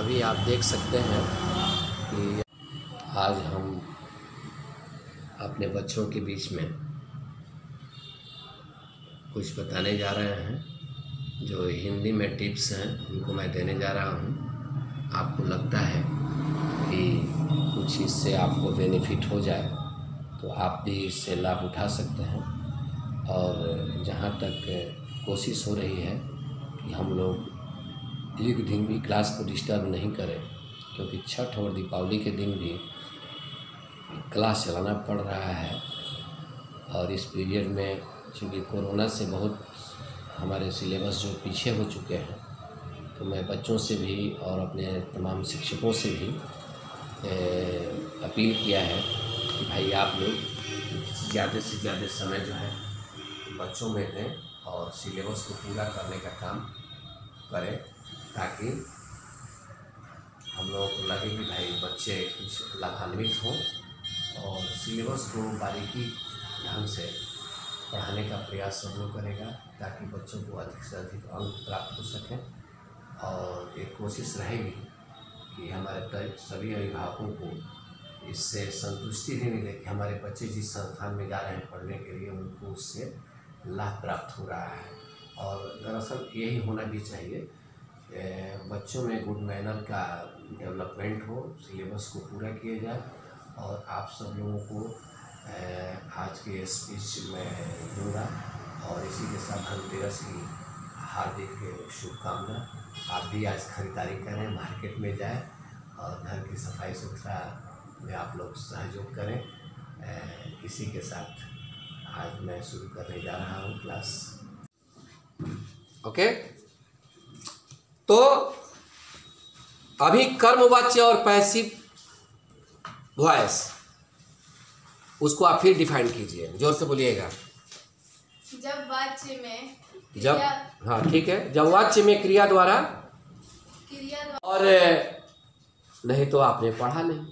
अभी आप देख सकते हैं कि आज हम अपने बच्चों के बीच में कुछ बताने जा रहे हैं। जो हिंदी में टिप्स हैं उनको मैं देने जा रहा हूं। आपको लगता है कि कुछ इससे आपको बेनिफिट हो जाए तो आप भी इससे लाभ उठा सकते हैं। और जहां तक कोशिश हो रही है कि हम लोग एक दिन भी क्लास को डिस्टर्ब नहीं करें, क्योंकि छठ और दीपावली के दिन भी क्लास चलाना पड़ रहा है। और इस पीरियड में चूँकि कोरोना से बहुत हमारे सिलेबस जो पीछे हो चुके हैं, तो मैं बच्चों से भी और अपने तमाम शिक्षकों से भी अपील किया है कि भाई आप लोग ज़्यादा से ज़्यादा समय जो है बच्चों में दें और सिलेबस को पूरा करने का काम करें, ताकि हम लोगों को लगे कि भाई बच्चे कुछ लाभान्वित हों और सिलेबस को बारीकी ढंग से पढ़ाने का प्रयास सब लोग करेगा, ताकि बच्चों को अधिक से अधिक अंक प्राप्त हो सकें। और एक कोशिश रहेगी कि हमारे सभी अभिभावकों को इससे संतुष्टि भी मिले कि हमारे बच्चे जिस संस्थान में जा रहे हैं पढ़ने के लिए उनको उससे लाभ प्राप्त हो रहा है। और दरअसल यही होना भी चाहिए, बच्चों में गुड मैनर का डेवलपमेंट हो, सिलेबस को पूरा किया जाए। और आप सब लोगों को आज के स्पीच में दूंगा और इसी के साथ धनतेरस की हार्दिक शुभकामना। आप भी आज खरीदारी करें, मार्केट में जाएं और घर की सफाई सुथरा में आप लोग सहयोग करें। इसी के साथ आज मैं शुरू करने जा रहा हूँ क्लास। ओके, तो अभी कर्मवाच्य और पैसिव वॉइस, उसको आप फिर डिफाइन कीजिए, जोर से बोलिएगा। जब वाच्य में जब, हाँ ठीक है, जब वाच्य में क्रिया द्वारा और नहीं तो आपने पढ़ा नहीं।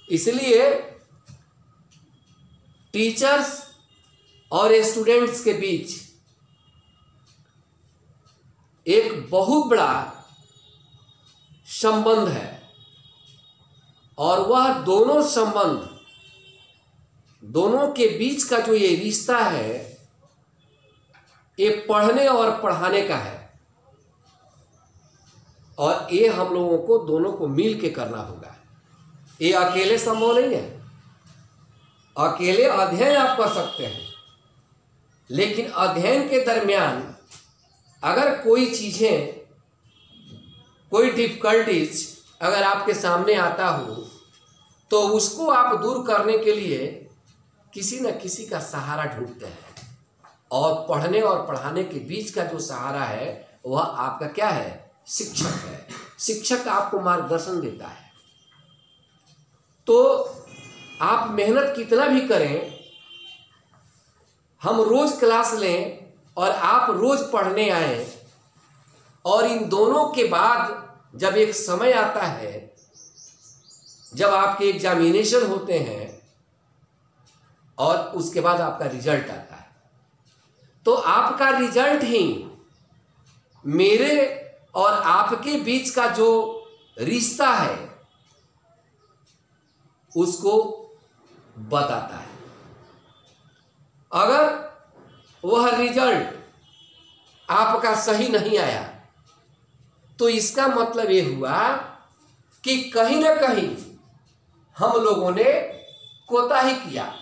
इसलिए टीचर्स और स्टूडेंट्स के बीच एक बहुत बड़ा संबंध है, और वह दोनों संबंध, दोनों के बीच का जो ये रिश्ता है, ये पढ़ने और पढ़ाने का है। और ये हम लोगों को दोनों को मिल के करना होगा, ये अकेले संभव नहीं है। अकेले अध्ययन आप कर सकते हैं, लेकिन अध्ययन के दरमियान अगर कोई चीजें, कोई डिफिकल्टीज अगर आपके सामने आता हो, तो उसको आप दूर करने के लिए किसी न किसी का सहारा ढूंढते हैं। और पढ़ने और पढ़ाने के बीच का जो सहारा है वह आपका क्या है? शिक्षक है। शिक्षक आपको मार्गदर्शन देता है। तो आप मेहनत कितना भी करें, हम रोज क्लास लें और आप रोज पढ़ने आए, और इन दोनों के बाद जब एक समय आता है, जब आपके एग्जामिनेशन होते हैं और उसके बाद आपका रिजल्ट आता है, तो आपका रिजल्ट ही मेरे और आपके बीच का जो रिश्ता है उसको बताता है। अगर वह रिजल्ट आपका सही नहीं आया, तो इसका मतलब ये हुआ कि कहीं ना कहीं हम लोगों ने कोताही किया।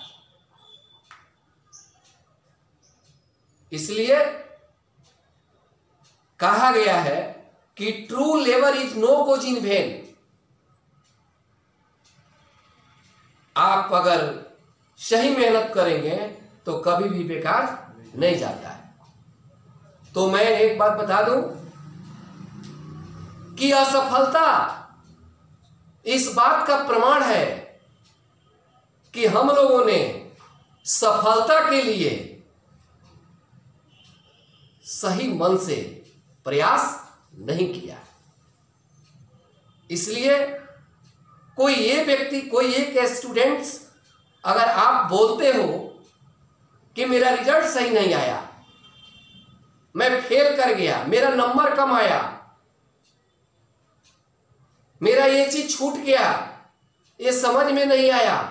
इसलिए कहा गया है कि true labour is no goes in when. आप अगर सही मेहनत करेंगे तो कभी भी बेकार नहीं जाता है। तो मैं एक बात बता दूं कि असफलता इस बात का प्रमाण है कि हम लोगों ने सफलता के लिए सही मन से प्रयास नहीं किया। इसलिए कोई ये व्यक्ति, कोई एक स्टूडेंट्स, अगर आप बोलते हो कि मेरा रिजल्ट सही नहीं आया, मैं फेल कर गया, मेरा नंबर कम आया, मेरा ये चीज छूट गया, ये समझ में नहीं आया,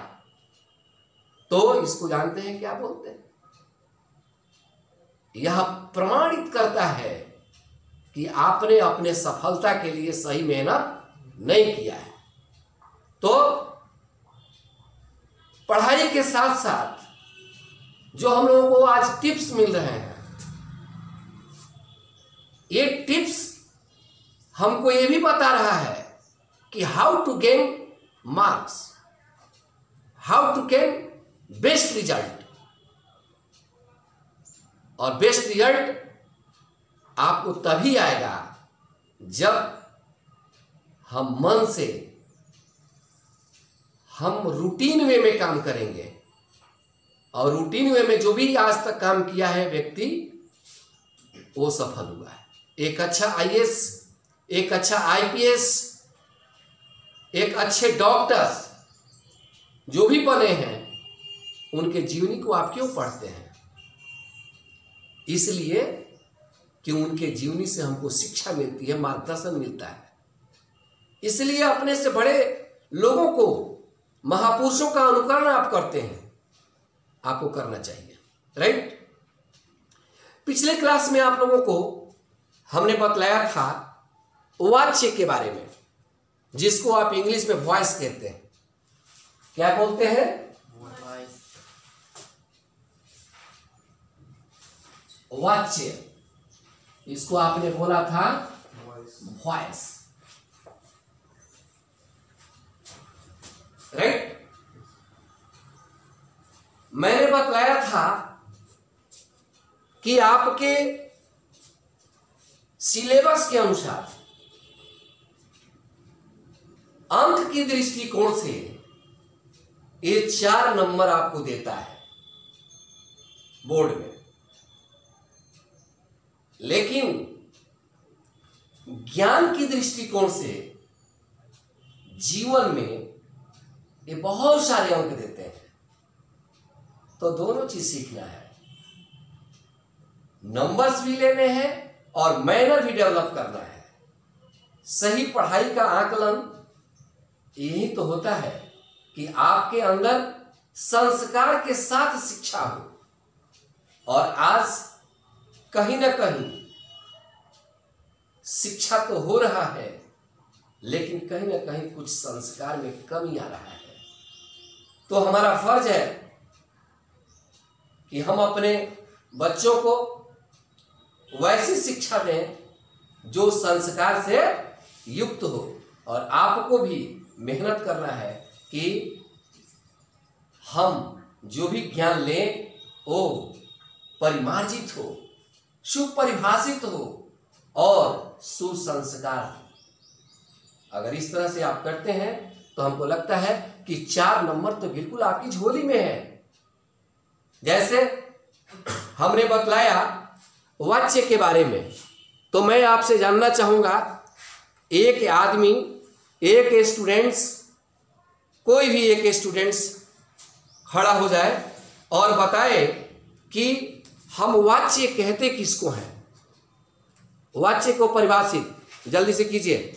तो इसको जानते हैं क्या बोलते हैं? यह प्रमाणित करता है कि आपने अपने सफलता के लिए सही मेहनत नहीं किया है। तो पढ़ाई के साथ साथ जो हम लोगों को आज टिप्स मिल रहे हैं, ये टिप्स हमको ये भी बता रहा है कि how to gain marks, how to gain best result. और बेस्ट रिजल्ट आपको तभी आएगा जब हम मन से, हम रूटीन वे में काम करेंगे। और रूटीन वे में जो भी आज तक काम किया है व्यक्ति, वो सफल हुआ है। एक अच्छा आईएएस, एक अच्छा आईपीएस, एक अच्छे डॉक्टर्स जो भी बने हैं, उनके जीवनी को आप क्यों पढ़ते हैं? इसलिए कि उनके जीवनी से हमको शिक्षा मिलती है, मार्गदर्शन मिलता है। इसलिए अपने से बड़े लोगों को, महापुरुषों का अनुकरण आप करते हैं, आपको करना चाहिए, राइट। पिछले क्लास में आप लोगों को हमने बतलाया था वाच्य के बारे में, जिसको आप इंग्लिश में वॉइस कहते हैं। क्या बोलते हैं? वाच्य। इसको आपने बोला था वॉइस, राइट। मैंने बतलाया था कि आपके सिलेबस के अनुसार अंक की दृष्टिकोण से ये 4 नंबर आपको देता है बोर्ड में, लेकिन ज्ञान की दृष्टिकोण से जीवन में ये बहुत सारे अंक देते हैं। तो दोनों चीज सीखना है, नंबर्स भी लेने हैं और मैनर भी डेवलप करना है। सही पढ़ाई का आकलन यही तो होता है कि आपके अंदर संस्कार के साथ शिक्षा हो। और आज कहीं ना कहीं शिक्षा तो हो रहा है, लेकिन कहीं ना कहीं कुछ संस्कार में कमी आ रहा है। तो हमारा फर्ज है कि हम अपने बच्चों को वैसी शिक्षा दें जो संस्कार से युक्त हो। और आपको भी मेहनत करना है कि हम जो भी ज्ञान लें वो परिमार्जित हो, सुपरिभाषित हो और सुसंस्कार हो। अगर इस तरह से आप करते हैं तो हमको लगता है कि 4 नंबर तो बिल्कुल आपकी झोली में है। जैसे हमने बतलाया वाच्य के बारे में, तो मैं आपसे जानना चाहूंगा, एक आदमी, एक स्टूडेंट्स, कोई भी एक स्टूडेंट्स खड़ा हो जाए और बताए कि हम वाच्य कहते किसको हैं। वाच्य को परिभाषित जल्दी से कीजिए।